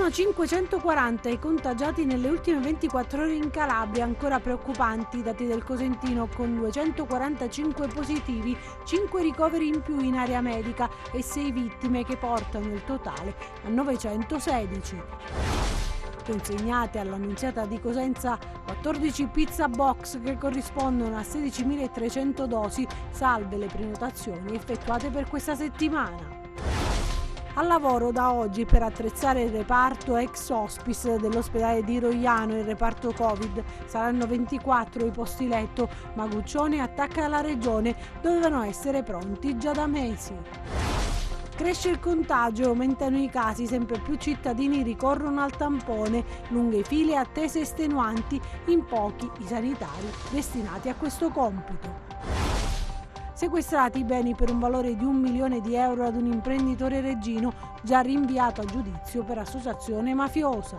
Sono 540 i contagiati nelle ultime 24 ore in Calabria, ancora preoccupanti i dati del Cosentino con 245 positivi, 5 ricoveri in più in area medica e 6 vittime che portano il totale a 916. Consegnate all'Annunziata di Cosenza 14 pizza box che corrispondono a 16.300 dosi, salve le prenotazioni effettuate per questa settimana. Al lavoro da oggi per attrezzare il reparto ex hospice dell'ospedale di Rogliano, il reparto Covid. Saranno 24 i posti letto, ma Guccione attacca la regione, dovevano essere pronti già da mesi. Cresce il contagio, aumentano i casi, sempre più cittadini ricorrono al tampone, lunghe file, attese estenuanti, in pochi i sanitari destinati a questo compito. Sequestrati i beni per un valore di 1 milione di euro ad un imprenditore reggino già rinviato a giudizio per associazione mafiosa.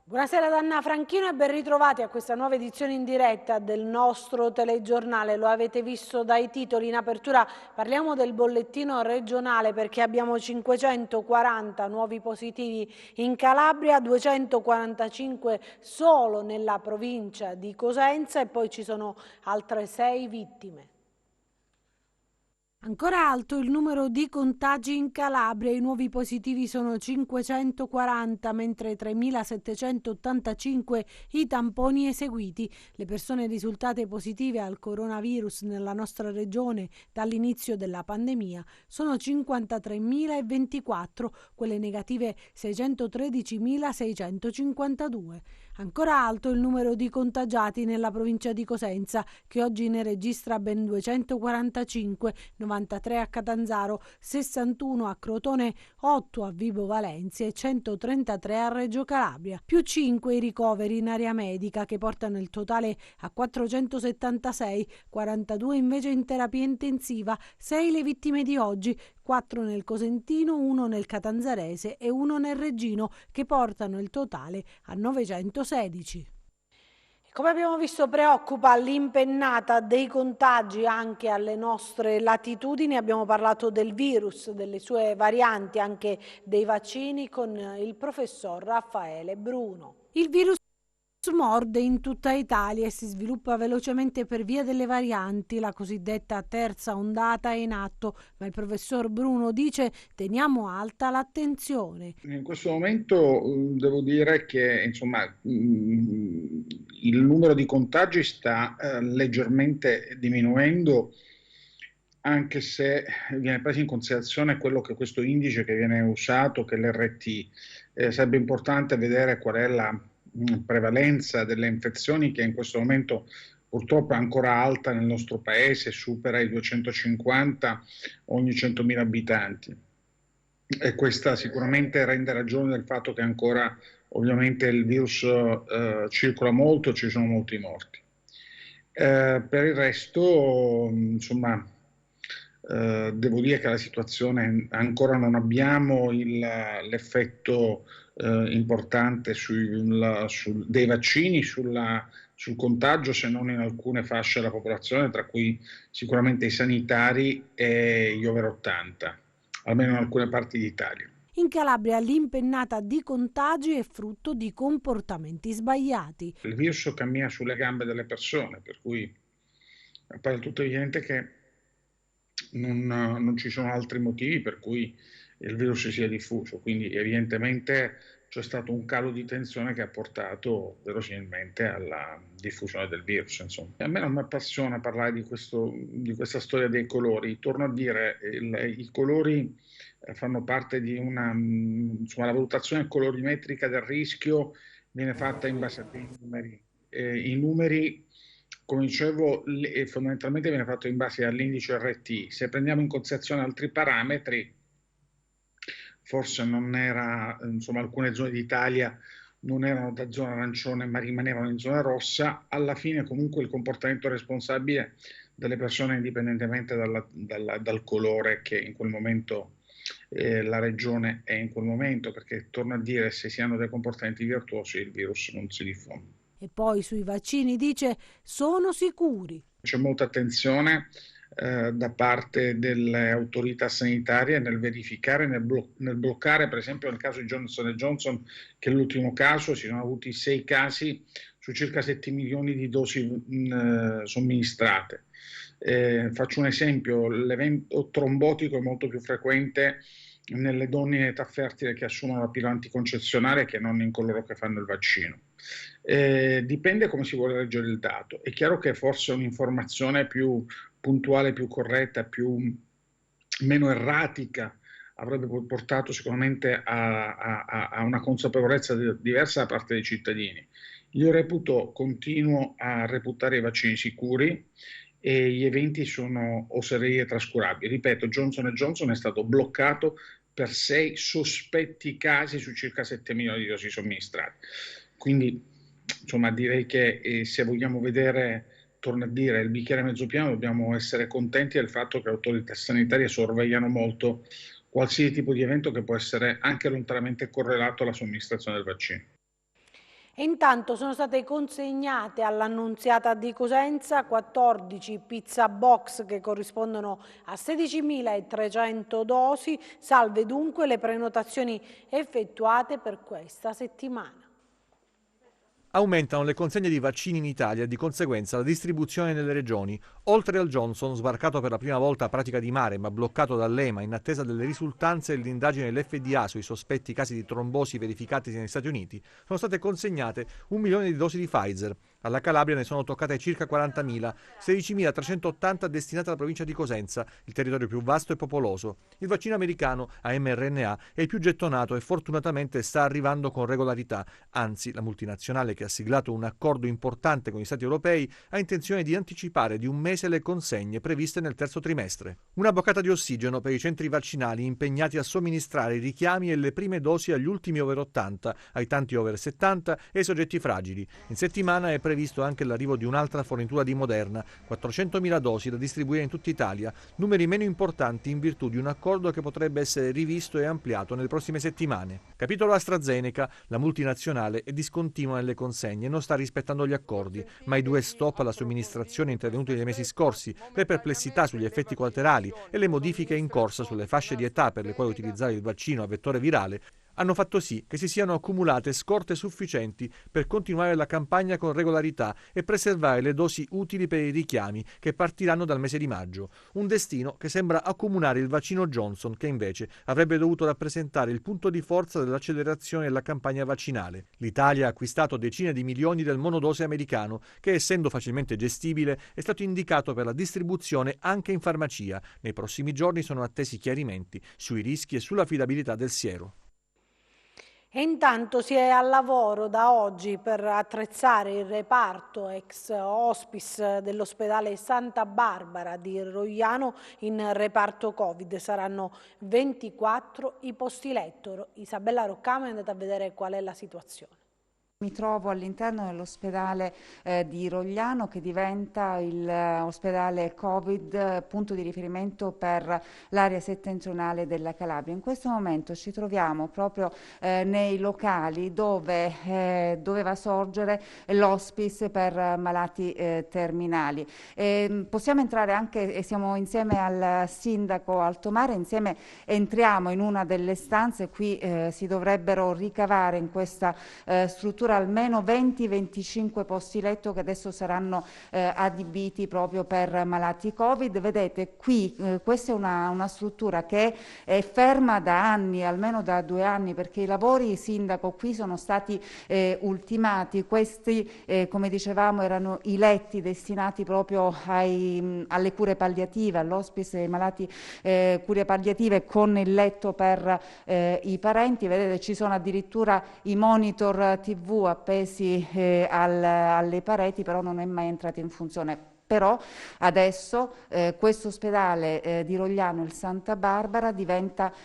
Buonasera da Anna Franchino e ben ritrovati a questa nuova edizione in diretta del nostro telegiornale. Lo avete visto dai titoli. In apertura parliamo del bollettino regionale perché abbiamo 540 nuovi positivi in Calabria, 245 solo nella provincia di Cosenza e poi ci sono altre 6 vittime. Ancora alto il numero di contagi in Calabria, i nuovi positivi sono 540, mentre 3.785 i tamponi eseguiti. Le persone risultate positive al coronavirus nella nostra regione dall'inizio della pandemia sono 53.024, quelle negative 613.652. Ancora alto il numero di contagiati nella provincia di Cosenza, che oggi ne registra ben 245, 93 a Catanzaro, 61 a Crotone, 8 a Vibo Valentia e 133 a Reggio Calabria. Più 5 i ricoveri in area medica che portano il totale a 476, 42 invece in terapia intensiva, 6 le vittime di oggi, 4 nel Cosentino, 1 nel Catanzarese e 1 nel Reggino che portano il totale a 916. Come abbiamo visto preoccupa l'impennata dei contagi anche alle nostre latitudini, abbiamo parlato del virus, delle sue varianti, anche dei vaccini con il professor Raffaele Bruno. Il virus morde in tutta Italia e si sviluppa velocemente per via delle varianti, la cosiddetta terza ondata è in atto, ma il professor Bruno dice teniamo alta l'attenzione. In questo momento devo dire che insomma, il numero di contagi sta leggermente diminuendo, anche se viene preso in considerazione quello che questo indice che viene usato, che è l'RT. Sarebbe importante vedere qual è la prevalenza delle infezioni, che in questo momento purtroppo è ancora alta nel nostro paese, supera i 250 ogni 100.000 abitanti. E questa sicuramente rende ragione del fatto che ancora ovviamente il virus circola molto, ci sono molti morti. Per il resto, insomma, devo dire che la situazione ancora non abbiamo l'effetto importante dei vaccini sul contagio, se non in alcune fasce della popolazione, tra cui sicuramente i sanitari e gli over 80, almeno in alcune parti d'Italia. In Calabria l'impennata di contagi è frutto di comportamenti sbagliati. Il virus cammina sulle gambe delle persone, per cui appare del tutto evidente che non ci sono altri motivi per cui il virus sia diffuso, quindi evidentemente c'è stato un calo di tensione che ha portato verosimilmente alla diffusione del virus. Insomma. A me non mi appassiona parlare di questa storia dei colori. Torno a dire, i colori fanno parte di la valutazione colorimetrica del rischio viene fatta in base a dei numeri. I numeri, come dicevo, fondamentalmente viene fatto in base all'indice RT. Se prendiamo in considerazione altri parametri, forse non era, insomma, alcune zone d'Italia non erano da zona arancione ma rimanevano in zona rossa. Alla fine comunque il comportamento responsabile delle persone, indipendentemente dal colore che in quel momento la regione è in quel momento, perché torno a dire, se si hanno dei comportamenti virtuosi il virus non si diffonde. E poi sui vaccini dice sono sicuri. C'è molta attenzione da parte delle autorità sanitarie nel verificare, nel bloccare, per esempio nel caso di Johnson Johnson, che è l'ultimo caso, si sono avuti 6 casi su circa 7 milioni di dosi somministrate. Faccio un esempio: l'evento trombotico è molto più frequente nelle donne in età fertile che assumono la pillola anticoncezionale che non in coloro che fanno il vaccino. Dipende come si vuole leggere il dato. È chiaro che forse un'informazione più puntuale, più corretta, meno erratica avrebbe portato sicuramente a una consapevolezza diversa da parte dei cittadini. Io continuo a reputare i vaccini sicuri e gli eventi sono, oserei, trascurabili. Ripeto, Johnson Johnson è stato bloccato per 6 sospetti casi su circa 7 milioni di dosi somministrate. Quindi, insomma, direi che se vogliamo vedere, torno a dire, il bicchiere mezzo pieno, dobbiamo essere contenti del fatto che le autorità sanitarie sorvegliano molto qualsiasi tipo di evento che può essere anche lontanamente correlato alla somministrazione del vaccino. E intanto sono state consegnate all'Annunziata di Cosenza 14 pizza box che corrispondono a 16.300 dosi, salve dunque le prenotazioni effettuate per questa settimana. Aumentano le consegne di vaccini in Italia e di conseguenza la distribuzione nelle regioni. Oltre al Johnson, sbarcato per la prima volta a Pratica di Mare ma bloccato dall'EMA in attesa delle risultanze dell'indagine dell'FDA sui sospetti casi di trombosi verificatisi negli Stati Uniti, sono state consegnate 1 milione di dosi di Pfizer. Alla Calabria ne sono toccate circa 40.000, 16.380 destinate alla provincia di Cosenza, il territorio più vasto e popoloso. Il vaccino americano a mRNA è il più gettonato e fortunatamente sta arrivando con regolarità. Anzi, la multinazionale che ha siglato un accordo importante con gli Stati europei ha intenzione di anticipare di un mese le consegne previste nel terzo trimestre. Una boccata di ossigeno per i centri vaccinali impegnati a somministrare i richiami e le prime dosi agli ultimi over 80, ai tanti over 70 e ai soggetti fragili. In settimana è previsto anche l'arrivo di un'altra fornitura di Moderna, 400.000 dosi da distribuire in tutta Italia, numeri meno importanti in virtù di un accordo che potrebbe essere rivisto e ampliato nelle prossime settimane. Capitolo AstraZeneca, la multinazionale è discontinua nelle consegne e non sta rispettando gli accordi, ma i 2 stop alla somministrazione intervenuti nei mesi scorsi, le perplessità sugli effetti collaterali e le modifiche in corsa sulle fasce di età per le quali utilizzare il vaccino a vettore virale hanno fatto sì che si siano accumulate scorte sufficienti per continuare la campagna con regolarità e preservare le dosi utili per i richiami che partiranno dal mese di maggio. Un destino che sembra accomunare il vaccino Johnson, che invece avrebbe dovuto rappresentare il punto di forza dell'accelerazione della campagna vaccinale. L'Italia ha acquistato decine di milioni del monodose americano, che essendo facilmente gestibile è stato indicato per la distribuzione anche in farmacia. Nei prossimi giorni sono attesi chiarimenti sui rischi e sull'affidabilità del siero. E intanto si è al lavoro da oggi per attrezzare il reparto ex hospice dell'ospedale Santa Barbara di Rogliano in reparto Covid. Saranno 24 i posti letto. Isabella Roccamo è andata a vedere qual è la situazione. Mi trovo all'interno dell'ospedale di Rogliano, che diventa l'ospedale Covid, punto di riferimento per l'area settentrionale della Calabria. In questo momento ci troviamo proprio nei locali dove doveva sorgere l'hospice per malati terminali. Possiamo entrare anche, e siamo insieme al sindaco Altomare, insieme entriamo in una delle stanze. Qui si dovrebbero ricavare in questa struttura almeno 20-25 posti letto che adesso saranno adibiti proprio per malati Covid. Vedete qui, questa è una struttura che è ferma da anni, almeno da 2 anni, perché i lavori, sindaco, qui sono stati ultimati. Questi, come dicevamo, erano i letti destinati proprio alle cure palliative, all'hospice dei malati cure palliative con il letto per i parenti. Vedete, ci sono addirittura i monitor TV appesi alle pareti, però non è mai entrato in funzione. Però adesso questo ospedale di Rogliano, il Santa Barbara,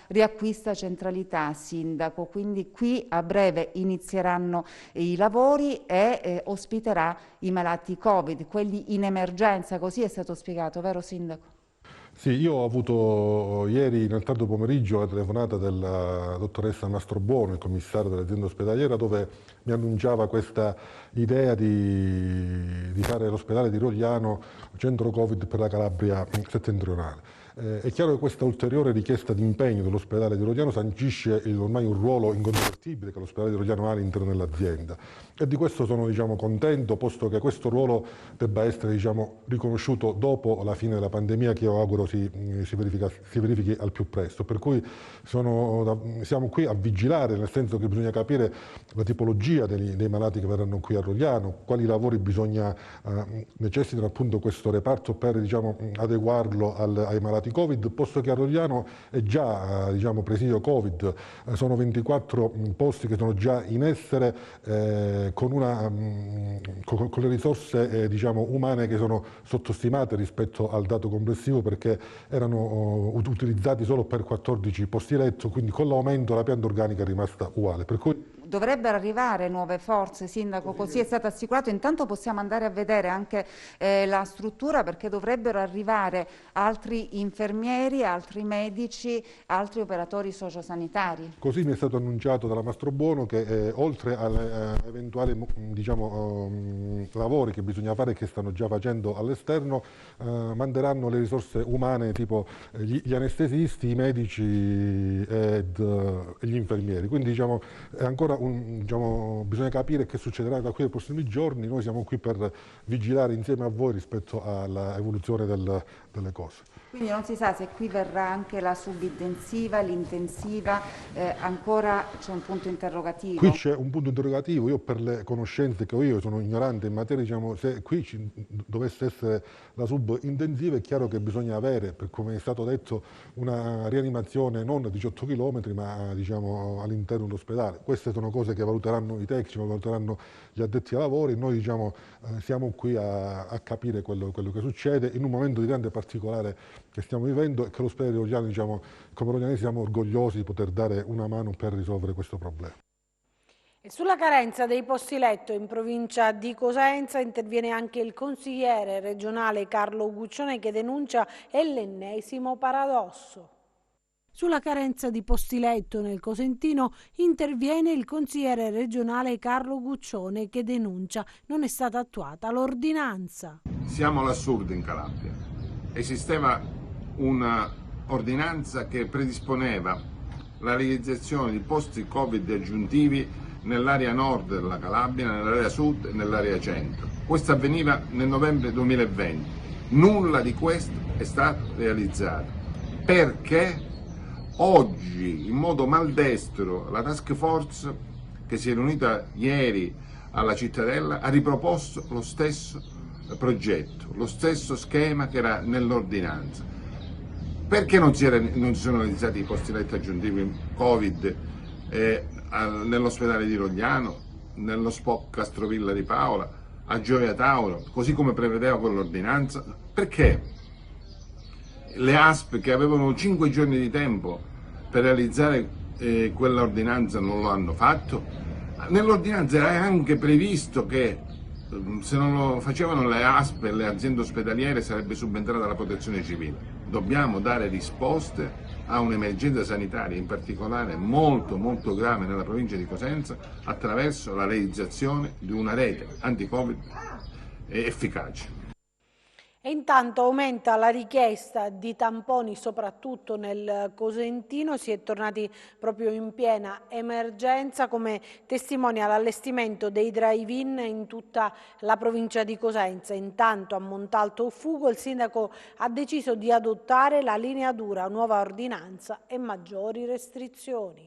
riacquista centralità, sindaco, quindi qui a breve inizieranno i lavori e ospiterà i malati Covid, quelli in emergenza, così è stato spiegato, vero sindaco? Sì, io ho avuto ieri nel tardo pomeriggio la telefonata della dottoressa Mastrobuono, il commissario dell'azienda ospedaliera, dove mi annunciava questa idea di fare l'ospedale di Rogliano centro Covid per la Calabria settentrionale. È chiaro che questa ulteriore richiesta di impegno dell'ospedale di Rogliano sancisce ormai un ruolo incontrovertibile che l'ospedale di Rogliano ha all'interno dell'azienda, e di questo sono contento, posto che questo ruolo debba essere riconosciuto dopo la fine della pandemia, che io auguro si verifichi al più presto. Per cui siamo qui a vigilare, nel senso che bisogna capire la tipologia dei malati che verranno qui a Rogliano, quali lavori necessitano appunto questo reparto per adeguarlo ai malati Covid, posto che a Rogliano è già presidio Covid, sono 24 posti che sono già in essere, con le risorse umane che sono sottostimate rispetto al dato complessivo, perché erano utilizzati solo per 14 posti letto, quindi con l'aumento la pianta organica è rimasta uguale. Per cui dovrebbero arrivare nuove forze, Sindaco, così è stato assicurato. Intanto possiamo andare a vedere anche la struttura, perché dovrebbero arrivare altri infermieri, altri medici, altri operatori sociosanitari. Così mi è stato annunciato dalla Mastrobuono che oltre agli eventuali lavori che bisogna fare, che stanno già facendo all'esterno, manderanno le risorse umane tipo gli anestesisti, i medici e gli infermieri. Quindi è ancora bisogna capire che succederà da qui ai prossimi giorni. Noi siamo qui per vigilare insieme a voi rispetto all'evoluzione delle cose. Quindi non si sa se qui verrà anche la subintensiva, l'intensiva, ancora c'è un punto interrogativo. Qui c'è un punto interrogativo. Io, per le conoscenze che ho io, sono ignorante in materia, se qui dovesse essere la subintensiva, è chiaro che bisogna avere, per come è stato detto, una rianimazione non a 18 km, ma all'interno dell'ospedale. Queste sono cose che valuteranno i tecnici, valuteranno gli addetti ai lavori. Noi siamo qui a capire quello che succede in un momento di grande particolare che stiamo vivendo, e che l'ospedale di Rogliano, come rogliani siamo orgogliosi di poter dare una mano per risolvere questo problema. E sulla carenza dei posti letto in provincia di Cosenza interviene anche il consigliere regionale Carlo Guccione, che denuncia l'ennesimo paradosso. Sulla carenza di posti letto nel Cosentino interviene il consigliere regionale Carlo Guccione, che denuncia non è stata attuata l'ordinanza. Siamo all'assurdo in Calabria. Esisteva una ordinanza che predisponeva la realizzazione di posti Covid aggiuntivi nell'area nord della Calabria, nell'area sud e nell'area centro. Questo avveniva nel novembre 2020. Nulla di questo è stato realizzato, perché oggi, in modo maldestro, la task force che si è riunita ieri alla Cittadella ha riproposto lo stesso progetto, lo stesso schema che era nell'ordinanza. Perché non si sono realizzati i posti letto aggiuntivi Covid nell'ospedale di Rogliano, nello SPOC Castrovilla di Paola, a Gioia Tauro, così come prevedeva quell'ordinanza? Perché le ASP, che avevano 5 giorni di tempo per realizzare quell'ordinanza, non lo hanno fatto? Nell'ordinanza era anche previsto che se non lo facevano le ASP e le aziende ospedaliere sarebbe subentrata la protezione civile. Dobbiamo dare risposte a un'emergenza sanitaria, in particolare molto molto grave nella provincia di Cosenza, attraverso la realizzazione di una rete anti-Covid efficace. E intanto aumenta la richiesta di tamponi soprattutto nel Cosentino. Si è tornati proprio in piena emergenza, come testimonia l'allestimento dei drive-in in tutta la provincia di Cosenza. Intanto a Montalto Fugo il sindaco ha deciso di adottare la linea dura, nuova ordinanza e maggiori restrizioni.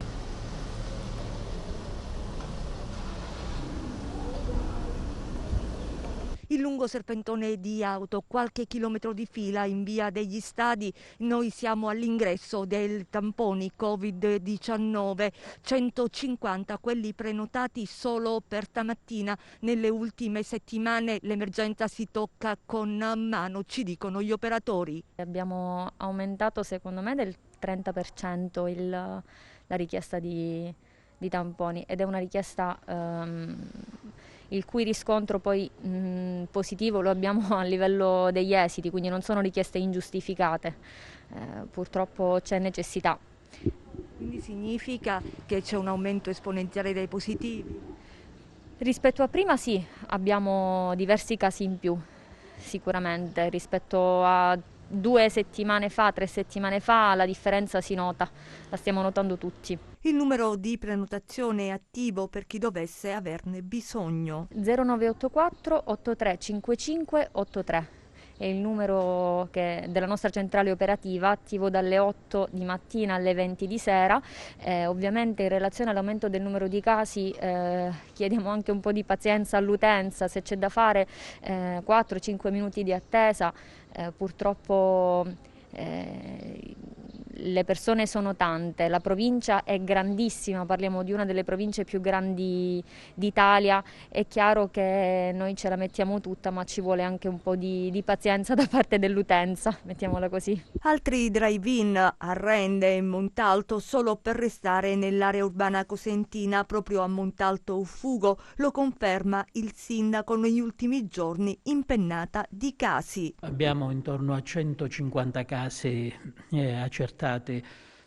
Il lungo serpentone di auto, qualche chilometro di fila in via degli Stadi. Noi siamo all'ingresso del tamponi Covid-19, 150 quelli prenotati solo per stamattina. Nelle ultime settimane l'emergenza si tocca con mano, ci dicono gli operatori. Abbiamo aumentato secondo me del 30% la richiesta di tamponi, ed è una richiesta il cui riscontro poi positivo lo abbiamo a livello degli esiti, quindi non sono richieste ingiustificate. Purtroppo c'è necessità. Quindi significa che c'è un aumento esponenziale dei positivi? Rispetto a prima sì, abbiamo diversi casi in più, sicuramente. Rispetto a 2 settimane fa, 3 settimane fa, la differenza si nota, la stiamo notando tutti. Il numero di prenotazione è attivo per chi dovesse averne bisogno. 0984 8355 83 è il numero della nostra centrale operativa, attivo dalle 8 di mattina alle 20 di sera. Ovviamente in relazione all'aumento del numero di casi chiediamo anche un po' di pazienza all'utenza, se c'è da fare 4-5 minuti di attesa, purtroppo le persone sono tante, la provincia è grandissima, parliamo di una delle province più grandi d'Italia, è chiaro che noi ce la mettiamo tutta, ma ci vuole anche un po' di pazienza da parte dell'utenza, mettiamola così. Altri drive-in a Rende e Montalto solo per restare nell'area urbana cosentina, proprio a Montalto Uffugo, lo conferma il sindaco negli ultimi giorni, impennata di casi. Abbiamo intorno a 150 casi accertati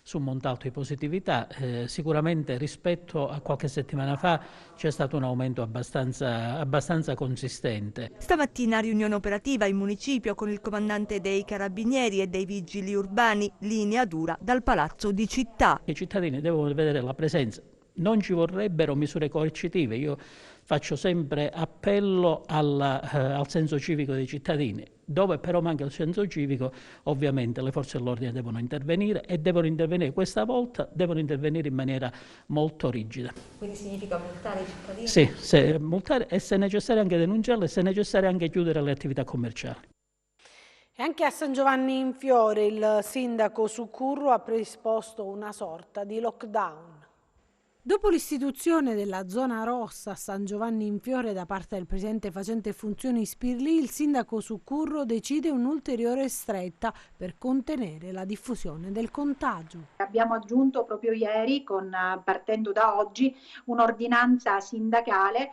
su Montalto di positività. Sicuramente rispetto a qualche settimana fa c'è stato un aumento abbastanza consistente. Stamattina riunione operativa in municipio con il comandante dei carabinieri e dei vigili urbani, linea dura dal Palazzo di Città. I cittadini devono vedere la presenza, non ci vorrebbero misure coercitive. Io faccio sempre appello al senso civico dei cittadini. Dove però manca il senso civico, ovviamente le forze dell'ordine devono intervenire e devono intervenire questa volta, devono intervenire in maniera molto rigida. Quindi significa multare i cittadini? Sì, multare e se necessario anche denunciarle e se necessario anche chiudere le attività commerciali. E anche a San Giovanni in Fiore il sindaco Succurru ha predisposto una sorta di lockdown. Dopo l'istituzione della zona rossa a San Giovanni in Fiore da parte del presidente facente funzioni Spirlì, il sindaco Succurru decide un'ulteriore stretta per contenere la diffusione del contagio. Abbiamo aggiunto proprio ieri, partendo da oggi, un'ordinanza sindacale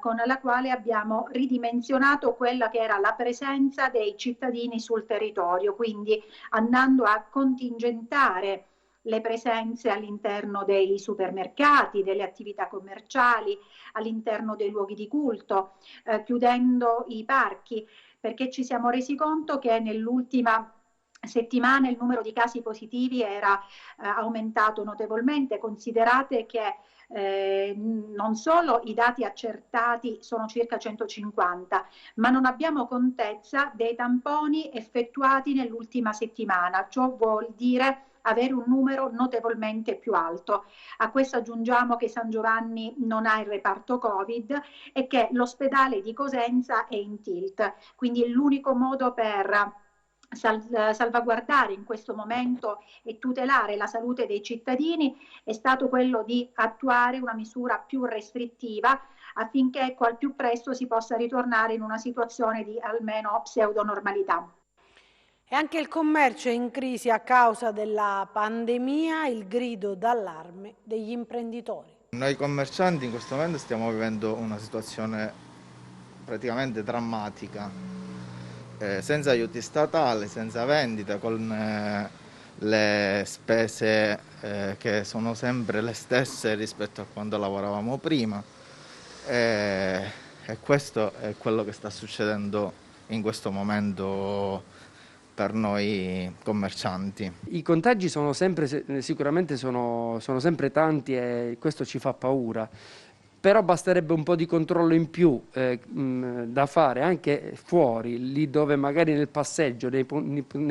con la quale abbiamo ridimensionato quella che era la presenza dei cittadini sul territorio, quindi andando a contingentare le presenze all'interno dei supermercati, delle attività commerciali, all'interno dei luoghi di culto, chiudendo i parchi, perché ci siamo resi conto che nell'ultima settimana il numero di casi positivi era aumentato notevolmente. Considerate che non solo i dati accertati sono circa 150, ma non abbiamo contezza dei tamponi effettuati nell'ultima settimana. Ciò vuol dire avere un numero notevolmente più alto. A questo aggiungiamo che San Giovanni non ha il reparto Covid e che l'ospedale di Cosenza è in tilt, quindi l'unico modo per salvaguardare in questo momento e tutelare la salute dei cittadini è stato quello di attuare una misura più restrittiva affinché al più presto si possa ritornare in una situazione di almeno pseudonormalità. E anche il commercio è in crisi a causa della pandemia, il grido d'allarme degli imprenditori. Noi commercianti in questo momento stiamo vivendo una situazione praticamente drammatica, senza aiuti statali, senza vendita, con le spese che sono sempre le stesse rispetto a quando lavoravamo prima, e questo è quello che sta succedendo in questo momento per noi commercianti. I contagi sono sicuramente sono sempre tanti e questo ci fa paura, però basterebbe un po' di controllo in più da fare anche fuori, lì dove magari nel passeggio, nei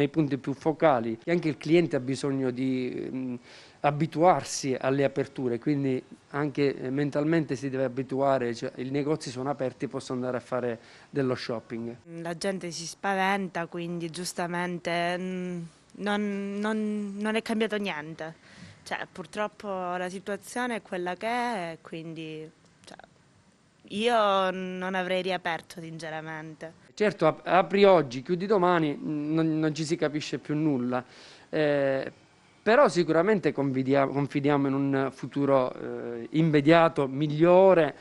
punti più focali, anche il cliente ha bisogno di abituarsi alle aperture, quindi anche mentalmente si deve abituare, cioè, i negozi sono aperti, posso andare a fare dello shopping. La gente si spaventa, quindi giustamente non è cambiato niente, cioè, purtroppo la situazione è quella che è, quindi io non avrei riaperto sinceramente. Certo, apri oggi, chiudi domani, non ci si capisce più nulla. Però sicuramente confidiamo in un futuro immediato, migliore.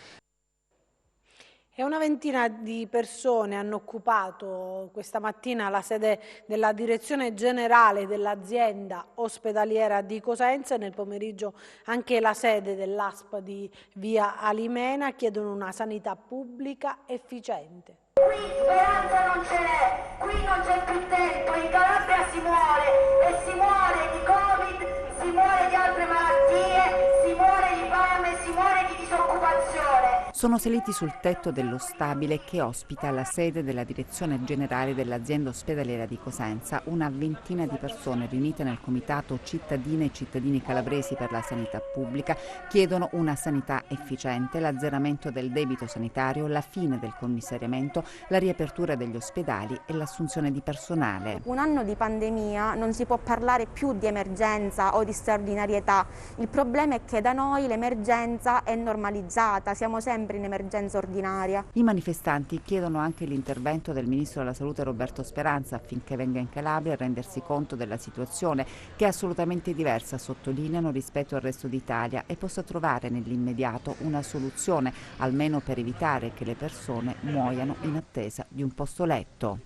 E una ventina di persone hanno occupato questa mattina la sede della direzione generale dell'azienda ospedaliera di Cosenza e nel pomeriggio anche la sede dell'ASP di Via Alimena. Chiedono una sanità pubblica efficiente. Qui speranza non ce n'è, qui non c'è più tempo, in Calabria si muore e si muore di Covid, si muore di altre malattie, si muore di fame, si muore di disoccupazione. Sono saliti sul tetto dello stabile che ospita la sede della direzione generale dell'azienda ospedaliera di Cosenza una ventina di persone riunite nel comitato Cittadine e cittadini calabresi per la sanità pubblica. Chiedono una sanità efficiente, l'azzeramento del debito sanitario, la fine del commissariamento, la riapertura degli ospedali e l'assunzione di personale. Un anno di pandemia non si può parlare più di emergenza o di straordinarietà. Il problema è che da noi l'emergenza è normalizzata, siamo sempre in emergenza ordinaria. I manifestanti chiedono anche l'intervento del ministro della Salute Roberto Speranza affinché venga in Calabria a rendersi conto della situazione, che è assolutamente diversa, sottolineano, rispetto al resto d'Italia, e possa trovare nell'immediato una soluzione, almeno per evitare che le persone muoiano in attesa di un posto letto.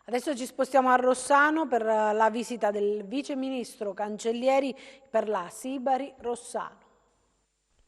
Adesso ci spostiamo a Rossano per la visita del vice ministro Cancellieri per la Sibari Rossano.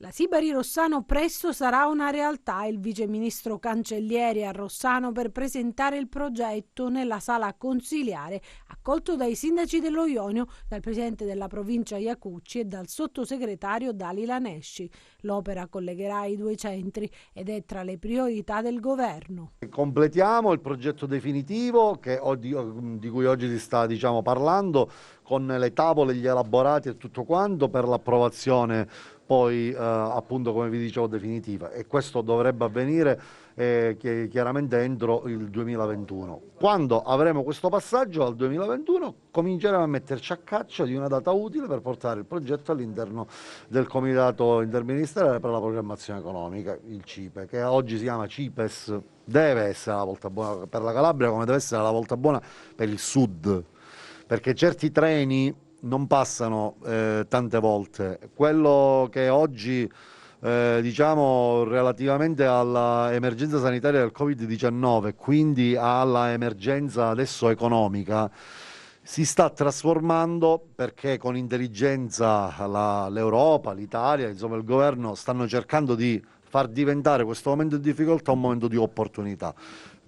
La Sibari Rossano presto sarà una realtà. Il vice ministro Cancellieri a Rossano per presentare il progetto nella sala consiliare, accolto dai sindaci dello Ionio, dal presidente della provincia Iacucci e dal sottosegretario Dalila Nesci. L'opera collegherà i due centri ed è tra le priorità del governo. Completiamo il progetto definitivo di cui oggi si sta parlando, con le tavole, gli elaborati e tutto quanto per l'approvazione poi appunto, come vi dicevo, definitiva, e questo dovrebbe avvenire chiaramente entro il 2021. Quando avremo questo passaggio al 2021 cominceremo a metterci a caccia di una data utile per portare il progetto all'interno del Comitato Interministeriale per la Programmazione Economica, il CIPE, che oggi si chiama CIPES. Deve essere la volta buona per la Calabria, come deve essere la volta buona per il Sud, perché certi treni non passano tante volte. Quello che oggi relativamente all'emergenza sanitaria del Covid-19, quindi alla emergenza adesso economica, si sta trasformando, perché con intelligenza l'Europa, l'Italia, insomma il governo stanno cercando di far diventare questo momento di difficoltà un momento di opportunità.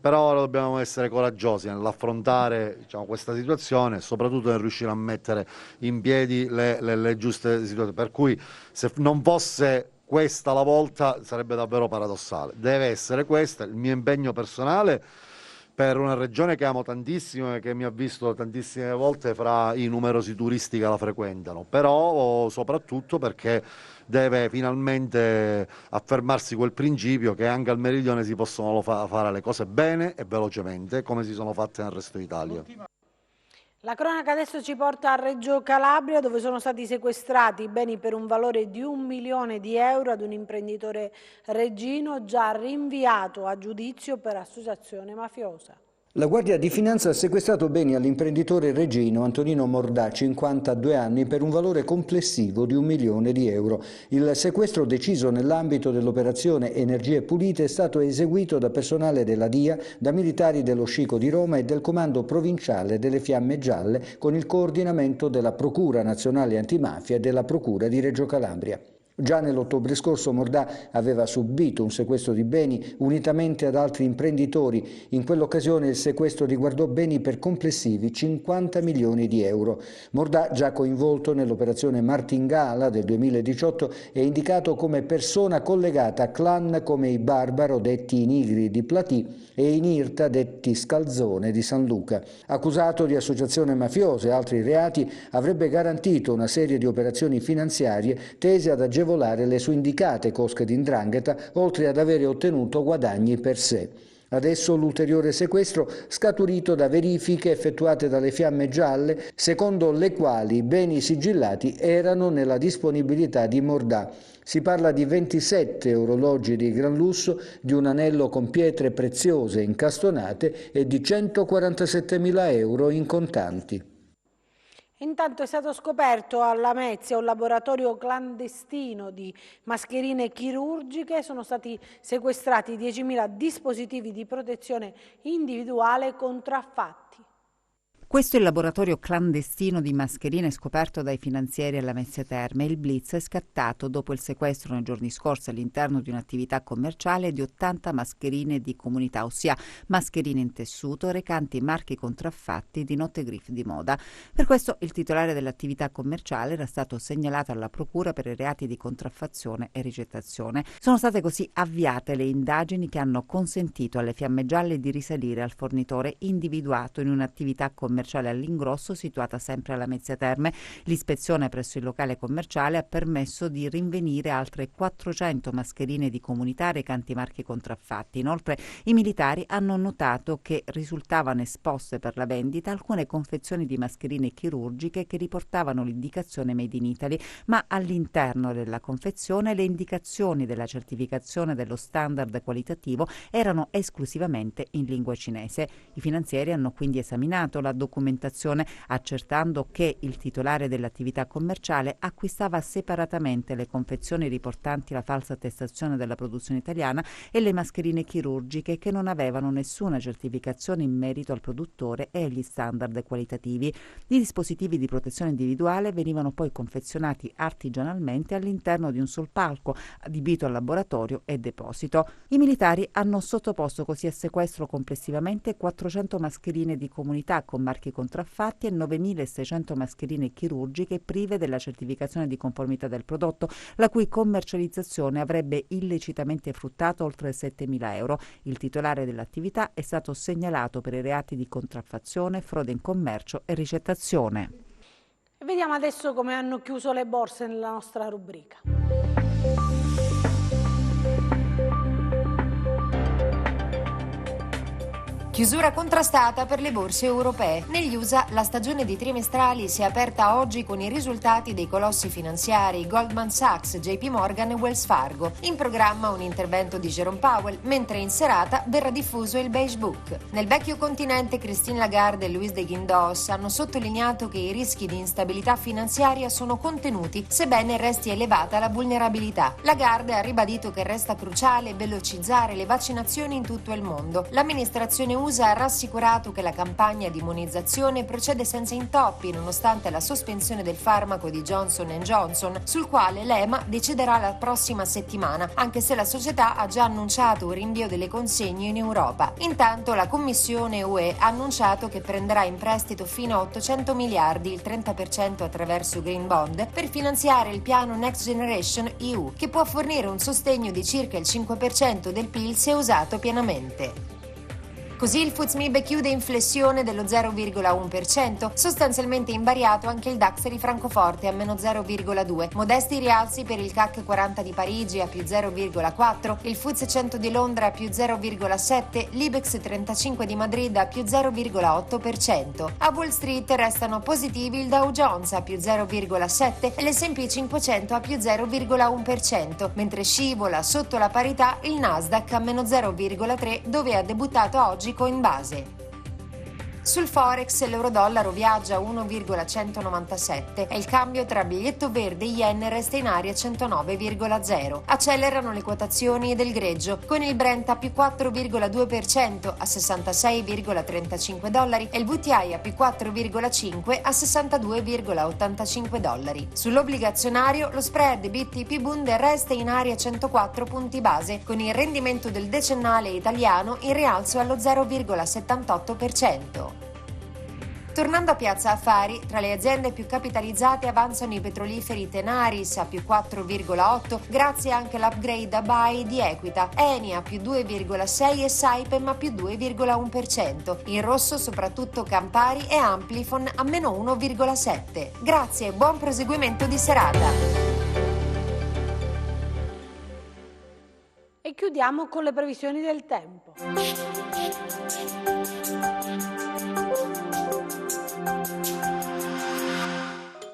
Però ora dobbiamo essere coraggiosi nell'affrontare questa situazione e soprattutto nel riuscire a mettere in piedi le giuste situazioni. Per cui se non fosse questa la volta sarebbe davvero paradossale. Deve essere questa il mio impegno personale per una regione che amo tantissimo e che mi ha visto tantissime volte fra i numerosi turisti che la frequentano, però soprattutto perché deve finalmente affermarsi quel principio che anche al meridione si possono fare le cose bene e velocemente, come si sono fatte nel resto d'Italia. La cronaca adesso ci porta a Reggio Calabria, dove sono stati sequestrati beni per un valore di 1 milione di euro ad un imprenditore reggino già rinviato a giudizio per associazione mafiosa. La Guardia di Finanza ha sequestrato beni all'imprenditore reggino Antonino Mordà, 52 anni, per un valore complessivo di 1 milione di euro. Il sequestro, deciso nell'ambito dell'operazione Energie Pulite, è stato eseguito da personale della DIA, da militari dello Scico di Roma e del Comando Provinciale delle Fiamme Gialle, con il coordinamento della Procura Nazionale Antimafia e della Procura di Reggio Calabria. Già nell'ottobre scorso Mordà aveva subito un sequestro di beni unitamente ad altri imprenditori. In quell'occasione il sequestro riguardò beni per complessivi 50 milioni di euro. Mordà, già coinvolto nell'operazione Martingala del 2018, è indicato come persona collegata a clan come i Barbaro, detti i Nigri di Platì, e i Nirta, detti Scalzone di San Luca. Accusato di associazione mafiosa e altri reati, avrebbe garantito una serie di operazioni finanziarie tese ad agevolare le sue indicate cosche di 'ndrangheta, oltre ad avere ottenuto guadagni per sé. Adesso l'ulteriore sequestro scaturito da verifiche effettuate dalle Fiamme Gialle, secondo le quali i beni sigillati erano nella disponibilità di Mordà. Si parla di 27 orologi di gran lusso, di un anello con pietre preziose incastonate e di 147.000 euro in contanti. Intanto è stato scoperto a Lamezia un laboratorio clandestino di mascherine chirurgiche, sono stati sequestrati 10.000 dispositivi di protezione individuale contraffatti. Questo è il laboratorio clandestino di mascherine scoperto dai finanzieri alla Lamezia Terme. Il blitz è scattato dopo il sequestro nei giorni scorsi all'interno di un'attività commerciale di 80 mascherine di comunità, ossia mascherine in tessuto recanti marchi contraffatti di note griffe di moda. Per questo il titolare dell'attività commerciale era stato segnalato alla procura per i reati di contraffazione e ricettazione. Sono state così avviate le indagini che hanno consentito alle Fiamme Gialle di risalire al fornitore individuato in un'attività commerciale all'ingrosso situata sempre alla Lamezia Terme. L'ispezione presso il locale commerciale ha permesso di rinvenire altre 400 mascherine di comunità recanti marchi contraffatti. Inoltre i militari hanno notato che risultavano esposte per la vendita alcune confezioni di mascherine chirurgiche che riportavano l'indicazione Made in Italy, ma all'interno della confezione le indicazioni della certificazione dello standard qualitativo erano esclusivamente in lingua cinese. I finanzieri hanno quindi esaminato la documentazione accertando che il titolare dell'attività commerciale acquistava separatamente le confezioni riportanti la falsa attestazione della produzione italiana e le mascherine chirurgiche che non avevano nessuna certificazione in merito al produttore e agli standard qualitativi. I dispositivi di protezione individuale venivano poi confezionati artigianalmente all'interno di un sol palco adibito al laboratorio e deposito. I militari hanno sottoposto così a sequestro complessivamente 400 mascherine di comunità con marchi contraffatti e 9.600 mascherine chirurgiche prive della certificazione di conformità del prodotto, la cui commercializzazione avrebbe illecitamente fruttato oltre 7.000 euro. Il titolare dell'attività è stato segnalato per i reati di contraffazione, frode in commercio e ricettazione. E vediamo adesso come hanno chiuso le borse nella nostra rubrica. Chiusura contrastata per le borse europee. Negli USA la stagione di trimestrali si è aperta oggi con i risultati dei colossi finanziari Goldman Sachs, JP Morgan e Wells Fargo. In programma un intervento di Jerome Powell, mentre in serata verrà diffuso il Beige Book. Nel vecchio continente Christine Lagarde e Luis de Guindos hanno sottolineato che i rischi di instabilità finanziaria sono contenuti, sebbene resti elevata la vulnerabilità. Lagarde ha ribadito che resta cruciale velocizzare le vaccinazioni in tutto il mondo. L'amministrazione USA ha rassicurato che la campagna di immunizzazione procede senza intoppi nonostante la sospensione del farmaco di Johnson & Johnson, sul quale l'EMA deciderà la prossima settimana, anche se la società ha già annunciato un rinvio delle consegne in Europa. Intanto la Commissione UE ha annunciato che prenderà in prestito fino a 800 miliardi, il 30% attraverso Green Bond, per finanziare il piano Next Generation EU, che può fornire un sostegno di circa il 5% del PIL se usato pienamente. Così il FTSE MIB chiude in flessione dello 0,1%, sostanzialmente invariato anche il DAX di Francoforte a meno 0,2%. Modesti rialzi per il CAC 40 di Parigi a più 0,4%, il FTSE 100 di Londra a più 0,7%, l'Ibex 35 di Madrid a più 0,8%. A Wall Street restano positivi il Dow Jones a più 0,7% e l'S&P 500 a più 0,1%, mentre scivola sotto la parità il Nasdaq a meno 0,3%, dove ha debuttato oggi Coinbase. Sul Forex l'euro-dollaro viaggia a 1,197 e il cambio tra biglietto verde e yen resta in area 109,0. Accelerano le quotazioni del greggio, con il Brent a più 4,2% a $66,35 e il WTI a più 4,5% a $62,85. Sull'obbligazionario lo spread BTP Bund resta in area 104 punti base, con il rendimento del decennale italiano in rialzo allo 0,78%. Tornando a Piazza Affari, tra le aziende più capitalizzate avanzano i petroliferi Tenaris a più 4,8 grazie anche all'upgrade a buy di Equita, Eni a più 2,6 e Saipem a più 2,1%. In rosso soprattutto Campari e Amplifon a meno 1,7. Grazie e buon proseguimento di serata. E chiudiamo con le previsioni del tempo.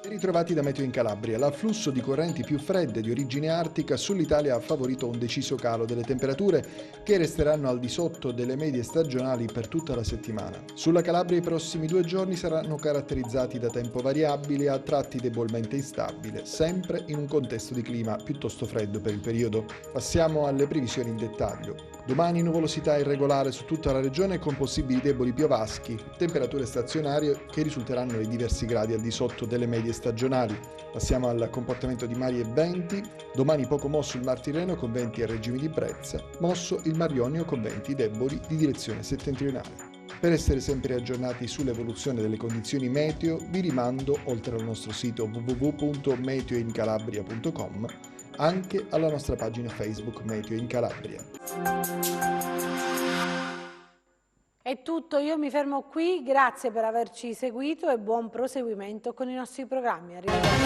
Per ritrovati da Meteo in Calabria. L'afflusso di correnti più fredde di origine artica sull'Italia ha favorito un deciso calo delle temperature che resteranno al di sotto delle medie stagionali per tutta la settimana. Sulla Calabria i prossimi 2 giorni saranno caratterizzati da tempo variabile, a tratti debolmente instabile, sempre in un contesto di clima piuttosto freddo per il periodo. Passiamo alle previsioni in dettaglio. Domani nuvolosità irregolare su tutta la regione con possibili deboli piovaschi, temperature stazionarie che risulteranno ai diversi gradi al di sotto delle medie stagionali. Passiamo al comportamento di mari e venti. Domani poco mosso il Mar Tirreno con venti a regime di brezza, mosso il Mar Ionio con venti deboli di direzione settentrionale. Per essere sempre aggiornati sull'evoluzione delle condizioni meteo, vi rimando, oltre al nostro sito www.meteoincalabria.com, anche alla nostra pagina Facebook Meteo in Calabria. È tutto, io mi fermo qui, grazie per averci seguito e buon proseguimento con i nostri programmi. Arrivederci.